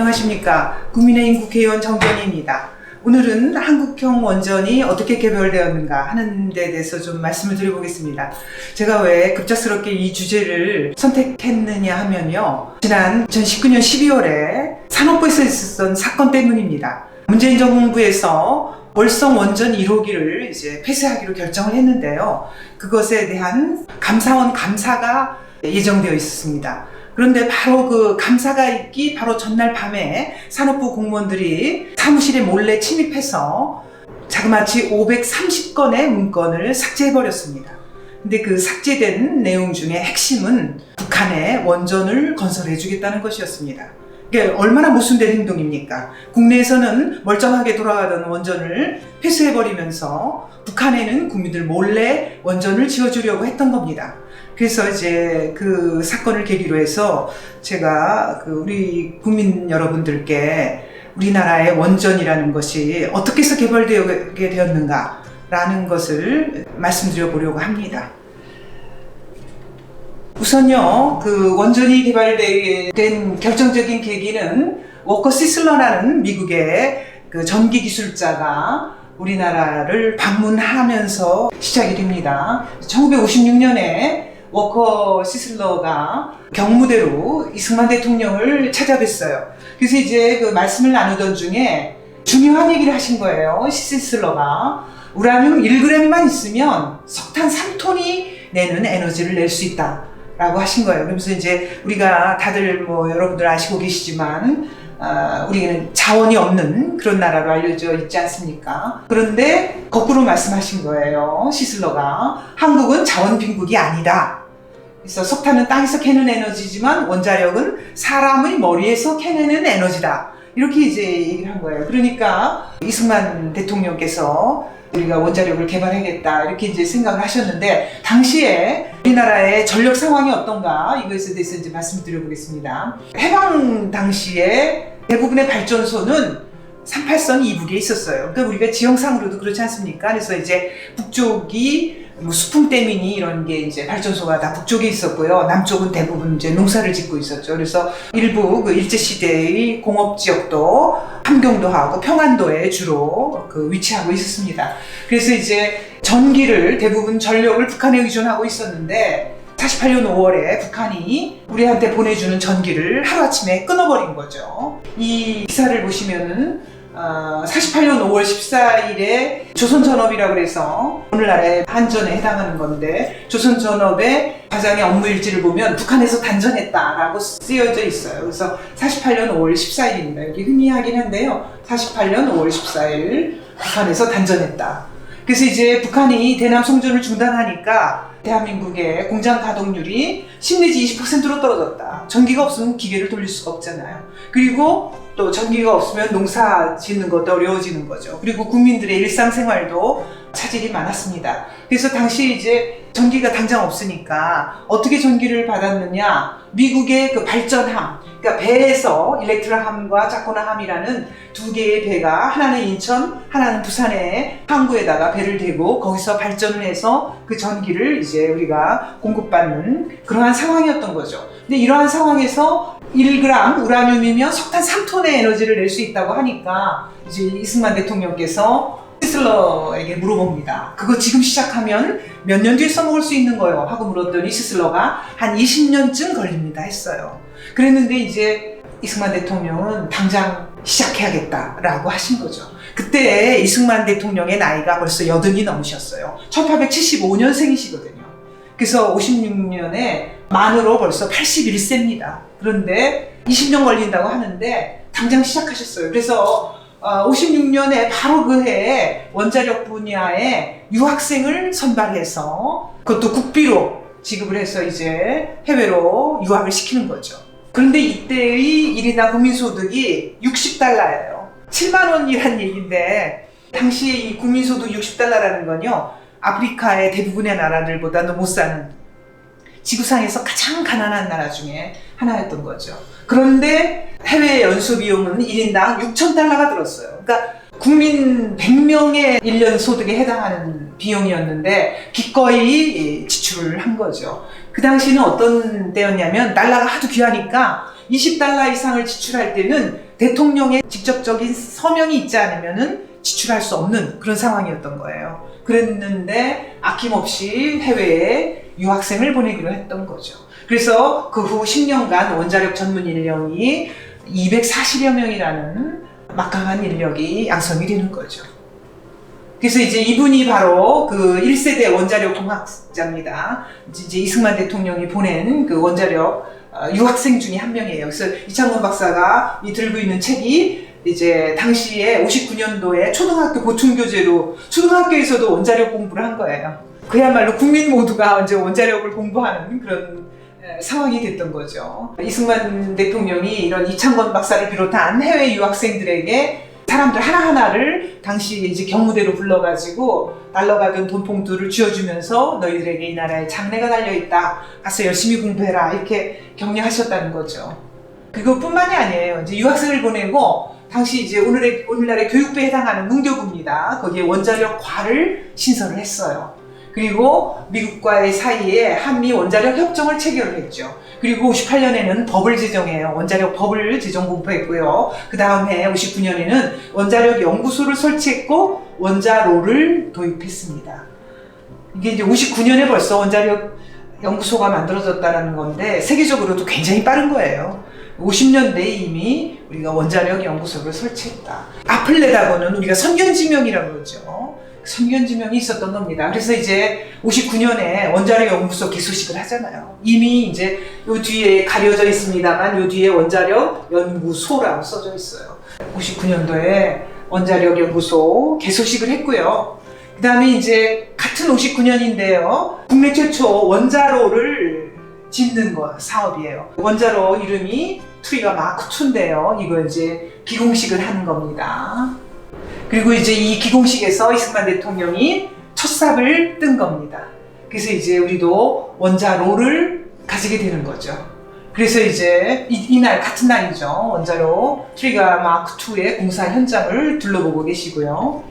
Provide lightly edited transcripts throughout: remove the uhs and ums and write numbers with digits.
안녕하십니까. 국민의힘 국회의원 정전희입니다. 오늘은 한국형 원전이 어떻게 개발되었는가 하는 데 대해서 좀 말씀을 드려보겠습니다. 제가 왜 급작스럽게 이 주제를 선택했느냐 하면요. 지난 2019년 12월에 산업부에서 있었던 사건 때문입니다. 문재인 정부에서 월성 원전 1호기를 이제 폐쇄하기로 결정을 했는데요. 그것에 대한 감사원 감사가 예정되어 있었습니다. 그런데 바로 그 감사가 있기 바로 전날 밤에 산업부 공무원들이 사무실에 몰래 침입해서 자그마치 530건의 문건을 삭제해버렸습니다. 근데 그 삭제된 내용 중에 핵심은 북한에 원전을 건설해주겠다는 것이었습니다. 이게 얼마나 모순된 행동입니까? 국내에서는 멀쩡하게 돌아가던 원전을 폐쇄해버리면서 북한에는 국민들 몰래 원전을 지어주려고 했던 겁니다. 그래서 이제 그 사건을 계기로 해서 제가 우리 국민 여러분들께 우리나라의 원전이라는 것이 어떻게 해서 개발되게 되었는가라는 것을 말씀드려 보려고 합니다. 우선요, 그 원전이 개발되게 된 결정적인 계기는 워커 시슬러라는 미국의 그 전기 기술자가 우리나라를 방문하면서 시작이 됩니다. 1956년에 워커 시슬러가 경무대로 이승만 대통령을 찾아뵀어요. 그래서 이제 그 말씀을 나누던 중에 중요한 얘기를 하신 거예요. 시슬러가 우라늄 1g만 있으면 석탄 3톤이 내는 에너지를 낼 수 있다 라고 하신 거예요. 그러면서 이제 우리가 다들 뭐 여러분들 아시고 계시지만 우리는 자원이 없는 그런 나라로 알려져 있지 않습니까? 그런데 거꾸로 말씀하신 거예요. 시슬러가 한국은 자원 빈국이 아니다. 그래서 석탄은 땅에서 캐는 에너지지만 원자력은 사람의 머리에서 캐내는 에너지다. 이렇게 이제 얘기를 한 거예요. 그러니까 이승만 대통령께서 우리가 원자력을 개발하겠다 이렇게 이제 생각을 하셨는데, 당시에 우리나라의 전력 상황이 어떤가 이것에 대해서 이제 말씀드려보겠습니다. 해방 당시에 대부분의 발전소는 38선 이북에 있었어요. 그러니까 우리가 지형상으로도 그렇지 않습니까? 그래서 이제 북쪽이 뭐 수풍댐이니 이런 게 이제 발전소가 다 북쪽에 있었고요. 남쪽은 대부분 이제 농사를 짓고 있었죠. 그래서 일부 그 일제시대의 공업지역도 함경도하고 평안도에 주로 그 위치하고 있었습니다. 그래서 이제 전기를 대부분 전력을 북한에 의존하고 있었는데 48년 5월에 북한이 우리한테 보내주는 전기를 하루아침에 끊어버린 거죠. 이 기사를 보시면은 48년 5월 14일에 조선전업이라고 해서 오늘날의 한전에 해당하는 건데, 조선전업의 과장의 업무일지를 보면 북한에서 단전했다라고 쓰여져 있어요. 그래서 48년 5월 14일입니다. 여기 흔히하긴 한데요. 48년 5월 14일 북한에서 단전했다. 그래서 이제 북한이 대남 송전을 중단하니까 대한민국의 공장 가동률이 10 내지 20%로 떨어졌다. 전기가 없으면 기계를 돌릴 수가 없잖아요. 그리고 또 전기가 없으면 농사 짓는 것도 어려워지는 거죠. 그리고 국민들의 일상생활도 차질이 많았습니다. 그래서 당시 이제 전기가 당장 없으니까 어떻게 전기를 받았느냐, 미국의 그 발전함, 그러니까 배에서 일렉트라함과 자코나함이라는 두 개의 배가, 하나는 인천, 하나는 부산의 항구에다가 배를 대고 거기서 발전을 해서 그 전기를 이제 우리가 공급받는 그러한 상황이었던 거죠. 근데 이러한 상황에서 1g 우라늄이면 석탄 3톤의 에너지를 낼 수 있다고 하니까 이제 이승만 대통령께서 시슬러에게 물어봅니다. 그거 지금 시작하면 몇 년 뒤에 써먹을 수 있는 거예요 하고 물었더니 시슬러가 한 20년쯤 걸립니다 했어요. 그랬는데 이제 이승만 대통령은 당장 시작해야겠다라고 하신 거죠. 그때 이승만 대통령의 나이가 벌써 80이 넘으셨어요. 1875년생이시거든요. 그래서 56년에 만으로 벌써 81세입니다. 그런데 20년 걸린다고 하는데 당장 시작하셨어요. 그래서 56년에 바로 그 해에 원자력 분야에 유학생을 선발해서 그것도 국비로 지급을 해서 이제 해외로 유학을 시키는 거죠. 그런데 이때의 1인당 국민소득이 60달러예요. 7만 원이란 얘기인데, 당시에 이 국민소득 60달러라는 건요, 아프리카의 대부분의 나라들보다도 못 사는 지구상에서 가장 가난한 나라 중에 하나였던 거죠. 그런데 해외 연수 비용은 1인당 6,000달러가 들었어요. 그러니까 국민 100명의 1년 소득에 해당하는 비용이었는데 기꺼이 지출을 한 거죠. 그 당시는 어떤 때였냐면 달러가 하도 귀하니까 20달러 이상을 지출할 때는 대통령의 직접적인 서명이 있지 않으면은 지출할 수 없는 그런 상황이었던 거예요. 그랬는데 아낌없이 해외에 유학생을 보내기로 했던 거죠. 그래서 그 후 10년간 원자력 전문 인력이 240여 명이라는 막강한 인력이 양성이 되는 거죠. 그래서 이제 이분이 바로 그 1세대 원자력 동학자입니다. 이제 이승만 대통령이 보낸 그 원자력 유학생 중에 한 명이에요. 그래서 이창건 박사가 들고 있는 책이 이제 당시에 59년도에 초등학교 보충교재로 초등학교에서도 원자력 공부를 한 거예요. 그야말로 국민 모두가 이제 원자력을 공부하는 그런 상황이 됐던 거죠. 이승만 대통령이 이런 이창건 박사를 비롯한 해외 유학생들에게 사람들 하나하나를 당시 이제 경무대로 불러가지고 날라가던 돈봉투를 쥐어주면서 너희들에게 이 나라에 장래가 달려있다. 가서 열심히 공부해라. 이렇게 격려하셨다는 거죠. 그것뿐만이 아니에요. 이제 유학생을 보내고 당시 이제 오늘날의 교육부에 해당하는 문교부입니다. 거기에 원자력과를 신설을 했어요. 그리고 미국과의 사이에 한미 원자력 협정을 체결했죠. 그리고 58년에는 법을 제정해요. 원자력 법을 제정 공포했고요. 그 다음 해 59년에는 원자력 연구소를 설치했고 원자로를 도입했습니다. 이게 이제 59년에 벌써 원자력 연구소가 만들어졌다는 건데 세계적으로도 굉장히 빠른 거예요. 50년대에 이미 우리가 원자력 연구소를 설치했다. 앞을 내다보는 우리가 선견지명이라고 그러죠. 선견지명이 있었던 겁니다. 그래서 이제 59년에 원자력 연구소 개소식을 하잖아요. 이미 이제 요 뒤에 가려져 있습니다만 요 뒤에 원자력 연구소라고 써져 있어요. 59년도에 원자력 연구소 개소식을 했고요. 그 다음에 이제 같은 59년인데요. 국내 최초 원자로를 짓는 사업이에요. 원자로 이름이 트리거 마크 2인데요. 이거 이제 기공식을 하는 겁니다. 그리고 이제 이 기공식에서 이승만 대통령이 첫 삽을 뜬 겁니다. 그래서 이제 우리도 원자로를 가지게 되는 거죠. 그래서 이제 이날 같은 날이죠. 원자로 트리거 마크 2의 공사 현장을 둘러보고 계시고요.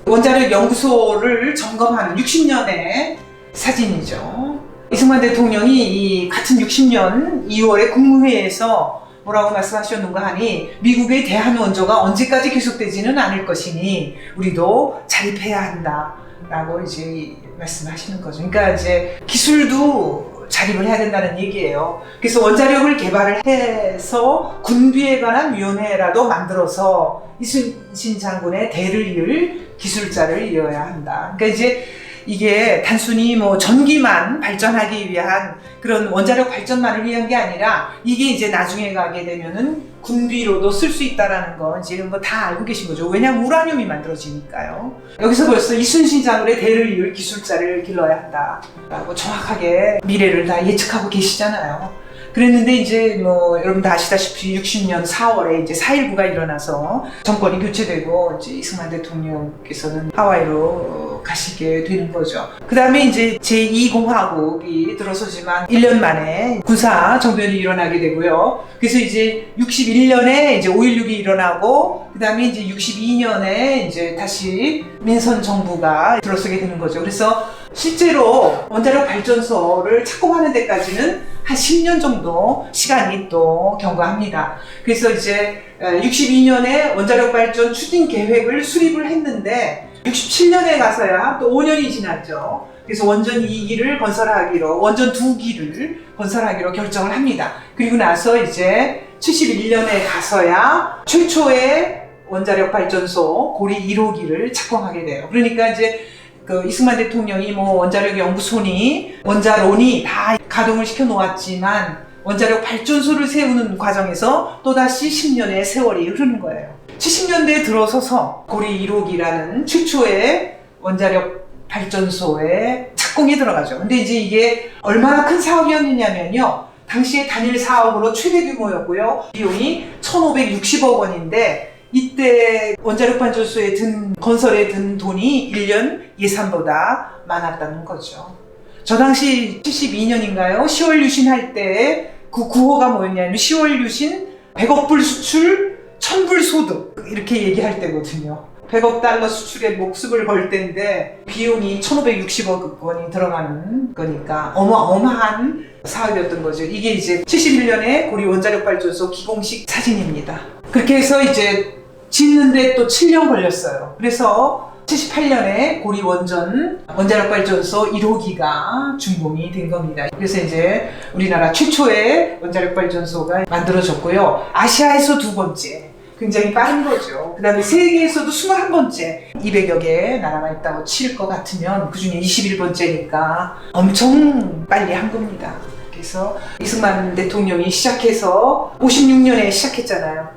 원자력 연구소를 점검하는 60년의 사진이죠. 이승만 대통령이 이 같은 60년 2월에 국무회의에서 뭐라고 말씀하셨는가 하니 미국의 대한원조가 언제까지 계속되지는 않을 것이니 우리도 자립해야 한다 라고 이제 말씀하시는 거죠. 그러니까 이제 기술도 자립을 해야 된다는 얘기예요. 그래서 원자력을 개발을 해서 군비에 관한 위원회라도 만들어서 이순신 장군의 대를 이을 기술자를 이어야 한다. 그러니까 이제 이게 단순히 뭐 전기만 발전하기 위한 그런 원자력 발전만을 위한 게 아니라 이게 이제 나중에 가게 되면은 군비로도 쓸 수 있다라는 거 지금 뭐 다 알고 계신 거죠. 왜냐하면 우라늄이 만들어지니까요. 여기서 벌써 이순신 장군의 대를 이을 기술자를 길러야 한다라고 정확하게 미래를 다 예측하고 계시잖아요. 그랬는데 이제 뭐 여러분 다 아시다시피 60년 4월에 이제 4.19가 일어나서 정권이 교체되고 이제 이승만 대통령께서는 하와이로 가시게 되는 거죠. 그 다음에 이제 제2공화국이 들어서지만 1년 만에 군사 정변이 일어나게 되고요. 그래서 이제 61년에 이제 5.16이 일어나고 그 다음에 이제 62년에 이제 다시 민선 정부가 들어서게 되는 거죠. 그래서 실제로 원자력 발전소를 착공하는 데까지는 한 10년 정도 시간이 또 경과합니다. 그래서 이제 62년에 원자력 발전 추진 계획을 수립을 했는데 67년에 가서야 또 5년이 지났죠. 그래서 원전 2기를 건설하기로, 원전 2기를 건설하기로 결정을 합니다. 그리고 나서 이제 71년에 가서야 최초의 원자력 발전소 고리 1호기를 착공하게 돼요. 그러니까 이제 그 이승만 대통령이 뭐 원자력 연구소니 원자로니 다 가동을 시켜 놓았지만 원자력 발전소를 세우는 과정에서 또다시 10년의 세월이 흐르는 거예요. 70년대에 들어서서 고리 1호기라는 최초의 원자력 발전소에 착공이 들어가죠. 근데 이제 이게 얼마나 큰 사업이었느냐면요. 당시에 단일 사업으로 최대 규모였고요. 비용이 1,560억 원인데 이때 원자력 발전소에 건설에 든 돈이 1년 예산보다 많았다는 거죠. 저 당시 72년인가요? 10월 유신할 때 그 구호가 뭐였냐면 10월 유신 100억 불 수출 1000불 소득 이렇게 얘기할 때거든요. 100억 달러 수출에 목숨을 걸 때인데 비용이 1560억 원이 들어가는 거니까 어마어마한 사업이었던 거죠. 이게 이제 71년에 고리 원자력 발전소 기공식 사진입니다. 그렇게 해서 이제 짓는데 또 7년 걸렸어요. 그래서 78년에 고리 원자력 발전소 1호기가 준공이 된 겁니다. 그래서 이제 우리나라 최초의 원자력 발전소가 만들어졌고요. 아시아에서 2번째. 굉장히 빠른 거죠. 그 다음에 세계에서도 21번째. 200여 개 나라가 있다고 칠 것 같으면 그 중에 21번째니까 엄청 빨리 한 겁니다. 그래서 이승만 대통령이 시작해서 56년에 시작했잖아요.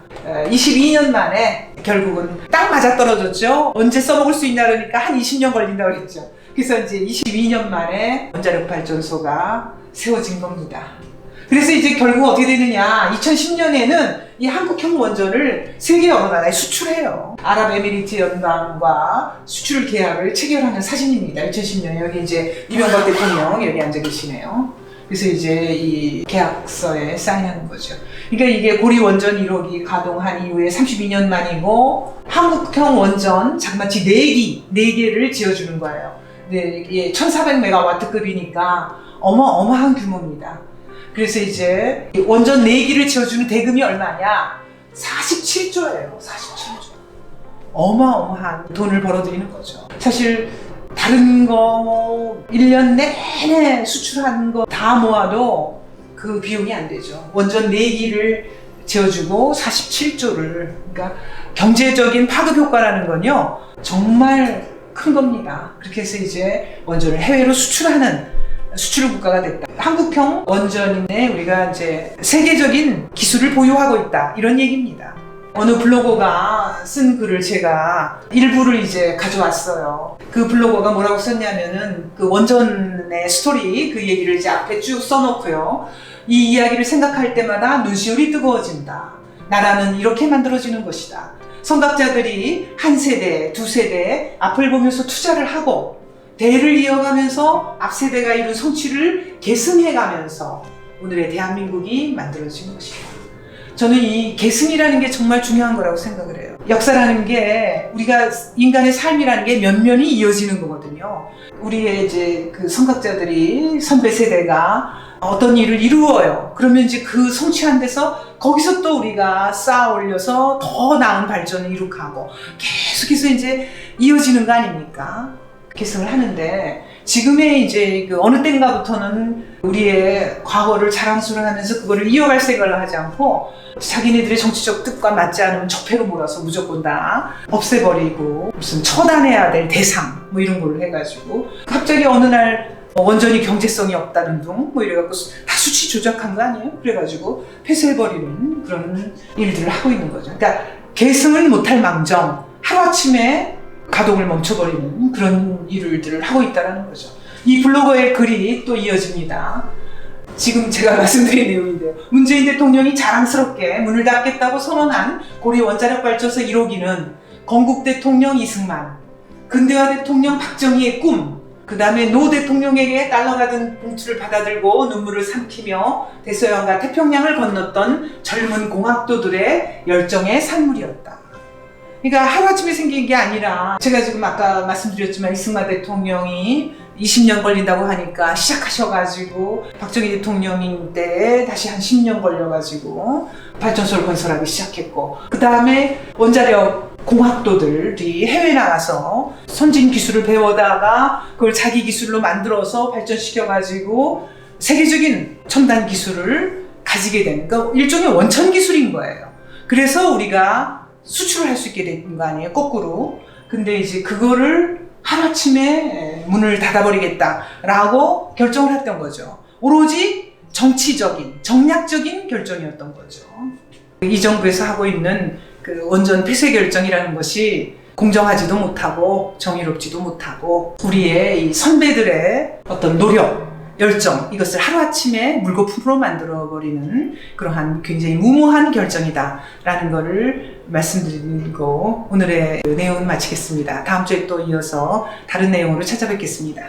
22년 만에 결국은 딱 맞아떨어졌죠. 언제 써먹을 수 있나 그러니까 한 20년 걸린다고 그랬죠. 그래서 이제 22년 만에 원자력 발전소가 세워진 겁니다. 그래서 이제 결국 어떻게 되느냐, 2010년에는 이 한국형 원전을 세계 여러 나라에 수출해요. 아랍에미리트 연방과 수출 계약을 체결하는 사진입니다. 2010년 여기 이제 이명박 대통령 여기 앉아 계시네요. 그래서 이제 이 계약서에 사인하는 거죠. 그러니까 이게 고리 원전 1호기 가동한 이후에 32년 만이고 한국형 원전 장마치 4개를 지어주는 거예요. 네, 이게 1400메가와트급이니까 어마어마한 규모입니다. 그래서 이제 원전 4기를 지어주는 대금이 얼마냐? 47조예요. 47조. 어마어마한 돈을 벌어들이는 거죠. 사실 다른 거 1년 내내 수출한 거 다 모아도 그 비용이 안 되죠. 원전 4기를 지어주고 47조를. 그러니까 경제적인 파급 효과라는 건요, 정말 큰 겁니다. 그렇게 해서 이제 원전을 해외로 수출하는 수출 국가가 됐다. 한국형 원전인데 우리가 이제 세계적인 기술을 보유하고 있다. 이런 얘기입니다. 어느 블로거가 쓴 글을 제가 일부를 이제 가져왔어요. 그 블로거가 뭐라고 썼냐면은 그 원전의 스토리 그 얘기를 이제 앞에 쭉 써놓고요. 이 이야기를 생각할 때마다 눈시울이 뜨거워진다. 나라는 이렇게 만들어지는 것이다. 선각자들이 한 세대, 두 세대 앞을 보면서 투자를 하고 대를 이어가면서 앞세대가 이룬 성취를 계승해가면서 오늘의 대한민국이 만들어진 것이다. 저는 이 계승이라는 게 정말 중요한 거라고 생각을 해요. 역사라는 게 우리가 인간의 삶이라는 게 면면이 이어지는 거거든요. 우리의 이제 그 선각자들이 선배 세대가 어떤 일을 이루어요. 그러면 이제 그 성취한 데서 거기서 또 우리가 쌓아 올려서 더 나은 발전을 이룩하고 계속해서 이제 이어지는 거 아닙니까? 계승을 하는데 지금의 이제 그 어느 때인가부터는 우리의 과거를 자랑스러워 하면서 그거를 이어갈 생각을 하지 않고 자기네들의 정치적 뜻과 맞지 않으면 적폐로 몰아서 무조건 다 없애버리고 무슨 처단해야 될 대상 뭐 이런 걸로 해가지고 갑자기 어느 날 원전이 경제성이 없다는 둥 뭐 이래갖고 다 수치 조작한 거 아니에요? 그래가지고 폐쇄해버리는 그런 일들을 하고 있는 거죠. 그러니까 계승은 못할 망정 하루아침에 가동을 멈춰버리는 그런 일들을 하고 있다는 거죠. 이 블로거의 글이 또 이어집니다. 지금 제가 말씀드린 내용인데요. 문재인 대통령이 자랑스럽게 문을 닫겠다고 선언한 고리 원자력 발전소 1호기는 건국 대통령 이승만, 근대화 대통령 박정희의 꿈, 그 다음에 노 대통령에게 달러가 든 봉투를 받아들고 눈물을 삼키며 대서양과 태평양을 건넜던 젊은 공학도들의 열정의 산물이었다. 그러니까 하루아침에 생긴 게 아니라 제가 지금 아까 말씀드렸지만 이승만 대통령이 20년 걸린다고 하니까 시작하셔가지고 박정희 대통령인 때 다시 한 10년 걸려가지고 발전소를 건설하기 시작했고 그 다음에 원자력 공학도들이 해외 나가서 선진 기술을 배워다가 그걸 자기 기술로 만들어서 발전시켜가지고 세계적인 첨단 기술을 가지게 되는 그러니까 일종의 원천 기술인 거예요. 그래서 우리가 수출을 할 수 있게 된 거 아니에요, 거꾸로. 근데 이제 그거를 하루아침에 문을 닫아버리겠다라고 결정을 했던 거죠. 오로지 정치적인, 정략적인 결정이었던 거죠. 이 정부에서 하고 있는 그 원전 폐쇄 결정이라는 것이 공정하지도 못하고 정의롭지도 못하고 우리의 이 선배들의 어떤 노력, 열정 이것을 하루아침에 물거품으로 만들어버리는 그러한 굉장히 무모한 결정이다라는 것을 말씀드리고 오늘의 내용은 마치겠습니다. 다음 주에 또 이어서 다른 내용으로 찾아뵙겠습니다.